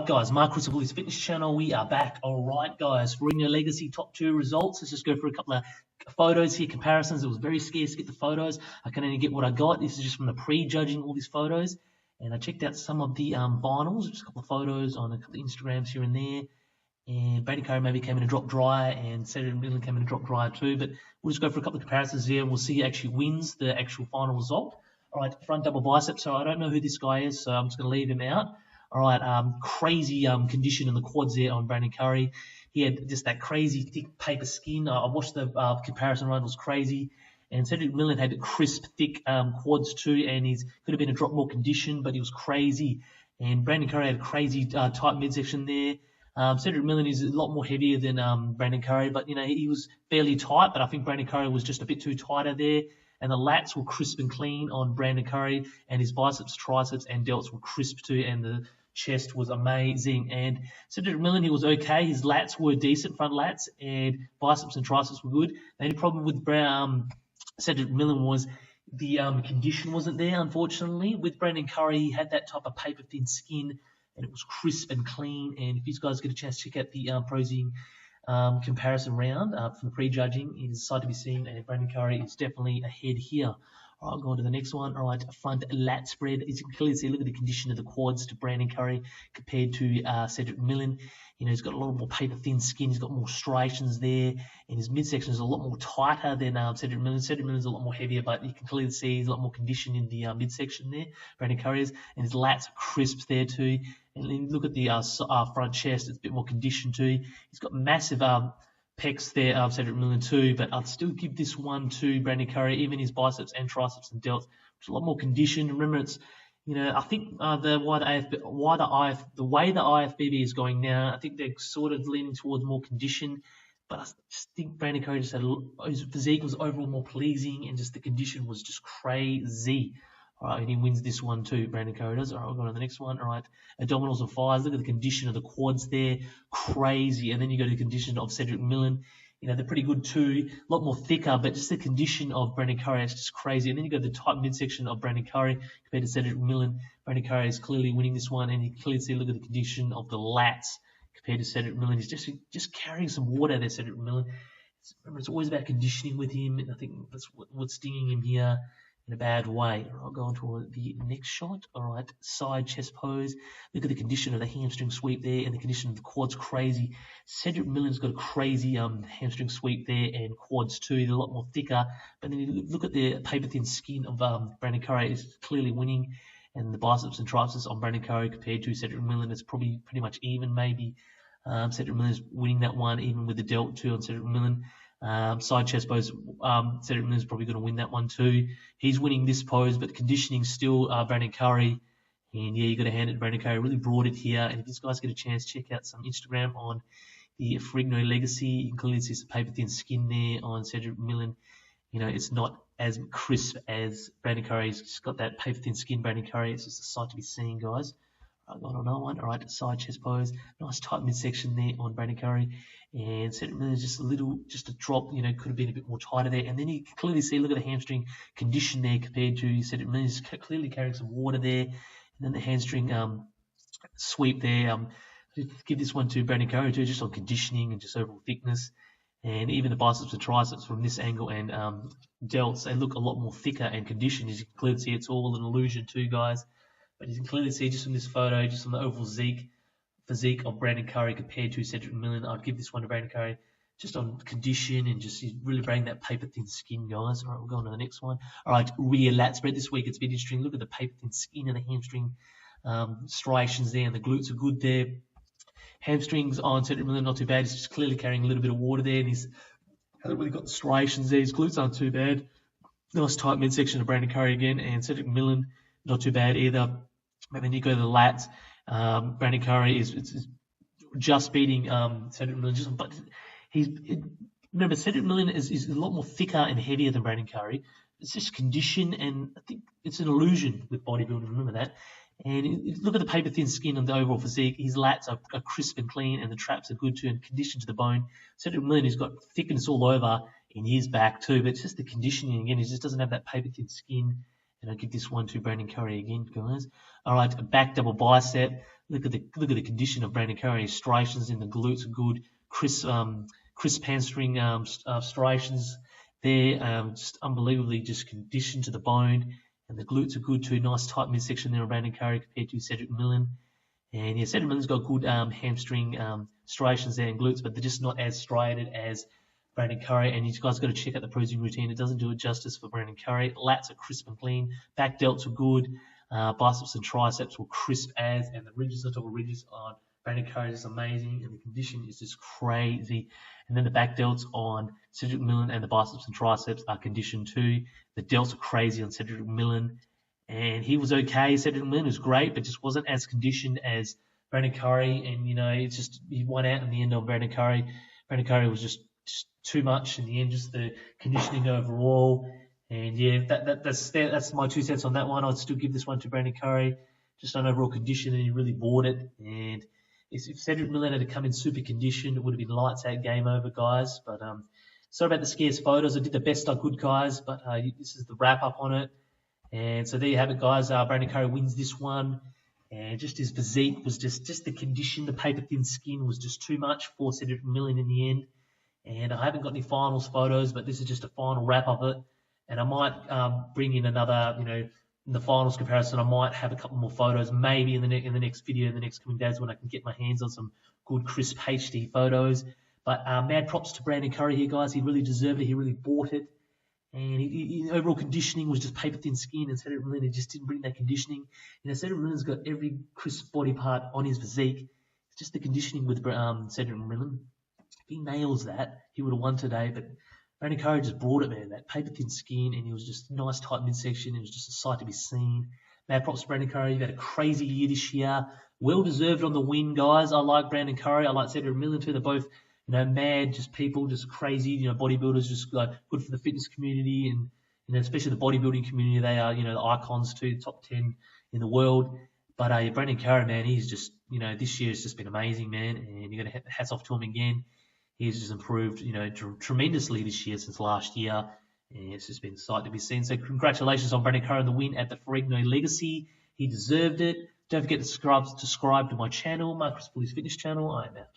Alright guys, Mark Crucible's fitness channel, we are back. Alright guys, Ferrigno Legacy top 2 results. Let's just go through a couple of photos here, comparisons. It was very scarce to get the photos. I can only get what I got. This is just from the pre-judging all these photos. And I checked out some of the finals, just a couple of photos on a couple of Instagrams here and there. And Brady Curry maybe came in a drop dry, and Cedric Millen came in a drop dry too. But we'll just go for a couple of comparisons here, and we'll see who actually wins the actual final result. Alright, front double bicep. So I don't know who this guy is, so I'm just going to leave him out. Alright, crazy condition in the quads there on Brandon Curry. He had just that crazy thick paper skin. I watched the comparison run, it was crazy. And Cedric Millen had crisp, thick quads too, and he could have been a drop more condition, but he was crazy. And Brandon Curry had a crazy tight midsection there. Cedric Millen is a lot more heavier than Brandon Curry, but you know he was fairly tight. But I think Brandon Curry was just a bit too tighter there. And the lats were crisp and clean on Brandon Curry, and his biceps, triceps, and delts were crisp too, and the chest was amazing. And Cedric Millen, he was okay. His lats were decent, front lats, and biceps and triceps were good. The only problem with Cedric Millen was the condition wasn't there, unfortunately. With Brandon Curry, he had that type of paper-thin skin, and it was crisp and clean. And if you guys get a chance to check out the prosing comparison round from the pre-judging, it is sight to be seen, and Brandon Curry is definitely ahead here. All right, I'll go on to the next one. All right, front lat spread. As you can clearly see, look at the condition of the quads to Brandon Curry compared to Cedric Millen. You know, he's got a lot more paper-thin skin. He's got more striations there, and his midsection is a lot more tighter than Cedric Millen. Cedric Millen's a lot more heavier, but you can clearly see he's a lot more condition in the midsection there. Brandon Curry is, and his lats are crisp there too. And then look at the front chest; it's a bit more conditioned too. He's got massive pecs there, Cedric Millen too, but I'd still give this one to Brandon Curry, even his biceps and triceps and delts, which is a lot more conditioned. Remember, it's, you know, I think the way the IFBB is going now, I think they're sort of leaning towards more condition, but I just think Brandon Curry just had his physique was overall more pleasing, and just the condition was just crazy. All right, and he wins this one too, Brandon Curry does. All right, we'll go on to the next one. All right, abdominals and thighs. Look at the condition of the quads there, crazy. And then you go to the condition of Cedric Millen. You know, they're pretty good too, a lot more thicker, but just the condition of Brandon Curry is just crazy. And then you go to the tight midsection of Brandon Curry compared to Cedric Millen. Brandon Curry is clearly winning this one, and you can clearly see, look at the condition of the lats compared to Cedric Millen. He's just carrying some water there, Cedric Millen. Remember, it's always about conditioning with him, and I think that's what's stinging him here in a bad way. I'll go on to the next shot. All right, side chest pose. Look at the condition of the hamstring sweep there, and the condition of the quads, crazy. Cedric Millen's got a crazy hamstring sweep there, and quads too. They're a lot more thicker. But then you look at the paper-thin skin of Brandon Curry, is clearly winning, and the biceps and triceps on Brandon Curry compared to Cedric Millen, it's probably pretty much even, maybe. Cedric Millen's winning that one, even with the delt too on Cedric Millen. Side chest pose, Cedric Millen's probably going to win that one too. He's winning this pose, but conditioning still Brandon Curry. And yeah, you got to hand it to Brandon Curry. Really brought it here. And if you guys get a chance, check out some Instagram on the Ferrigno Legacy. You can clearly see some paper-thin skin there on Cedric Millen. You know, it's not as crisp as Brandon Curry. He's just got that paper-thin skin, Brandon Curry. It's just a sight to be seen, guys. I've got another one. All right, side chest pose. Nice tight midsection there on Brandon Curry. And Cedric Millen is just a drop, you know, could have been a bit more tighter there. And then you can clearly see, look at the hamstring condition there compared to Cedric Millen. He's clearly carrying some water there. And then the hamstring sweep there. Give this one to Brandon Curry too, just on conditioning and just overall thickness. And even the biceps and triceps from this angle and delts, they look a lot more thicker and conditioned. As you can clearly see, it's all an illusion too, guys. But you can clearly see just from this photo, just from the overall physique of Brandon Curry compared to Cedric Millen, I'd give this one to Brandon Curry just on condition and just really bringing that paper-thin skin, guys. All right, we'll go on to the next one. All right, rear lat spread this week. It's been interesting. Look at the paper-thin skin and the hamstring striations there, and the glutes are good there. Hamstrings on Cedric Millen, not too bad. He's just clearly carrying a little bit of water there, and he's hasn't really got the striations there. His glutes aren't too bad. Nice tight midsection of Brandon Curry again, and Cedric Millen, not too bad either. But then you go to the lats. Brandon Curry is just beating Cedric Millen. But remember, Cedric Millen is a lot more thicker and heavier than Brandon Curry. It's just condition, and I think it's an illusion with bodybuilding. Remember that. And look at the paper-thin skin and the overall physique. His lats are crisp and clean, and the traps are good too, and conditioned to the bone. Cedric Millen has got thickness all over in his back too, but it's just the conditioning again. He just doesn't have that paper-thin skin. And I'll give this one to Brandon Curry again, guys. All right, back double bicep. look at the condition of Brandon Curry. Striations in the glutes are good. Crisp hamstring striations there, just unbelievably just conditioned to the bone, and the glutes are good too. Nice tight midsection there on Brandon Curry compared to Cedric Millen. And yeah, Cedric Millen's got good hamstring striations there and glutes, but they're just not as striated as Brandon Curry. And you guys got to check out the posing routine. It doesn't do it justice for Brandon Curry. Lats are crisp and clean. Back delts are good. Biceps and triceps were crisp as, and the ridges on top of ridges on Brandon Curry is amazing, and the condition is just crazy. And then the back delts on Cedric Millen and the biceps and triceps are conditioned too. The delts are crazy on Cedric Millen, and he was okay. Cedric Millen was great, but just wasn't as conditioned as Brandon Curry. And it's just he won out in the end on Brandon Curry. Brandon Curry was just too much in the end, just the conditioning overall. And yeah, that's my 2 cents on that one. I'd still give this one to Brandon Curry, just on overall condition, and he really bought it. And if Cedric Millen had come in super conditioned, it would have been lights out, game over, guys. But sorry about the scarce photos. I did the best I could, guys. But this is the wrap up on it. And so there you have it, guys. Brandon Curry wins this one. And just his physique was just the condition, the paper thin skin was just too much for Cedric Millen in the end. And I haven't got any finals photos, but this is just a final wrap of it. And I might bring in another, in the finals comparison, I might have a couple more photos, maybe in the next video, in the next coming days when I can get my hands on some good crisp HD photos. But mad props to Brandon Curry here, guys. He really deserved it. He really bought it. And overall conditioning was just paper thin skin, and Cedric Millen just didn't bring that conditioning. Cedric Millen's got every crisp body part on his physique. It's just the conditioning with Cedric Millen. If he nails that, he would have won today. But Brandon Curry just brought it, man. That paper thin skin, and he was just nice tight midsection. It was just a sight to be seen. Mad props to Brandon Curry. You've had a crazy year this year. Well deserved on the win, guys. I like Brandon Curry. I like Cedric Millen too. They're both mad, just people, just crazy, bodybuilders, just good for the fitness community, and especially the bodybuilding community. They are, the icons too, top 10 in the world. But Brandon Curry, man, he's just, this year has just been amazing, man, and you got to hats off to him again. He's just improved, tremendously this year since last year, and it's just been a sight to be seen. So congratulations on Brandon Curry on the win at the Ferrigno Legacy. He deserved it. Don't forget to subscribe to my channel, Marcus Bully's Fitness channel. I am out.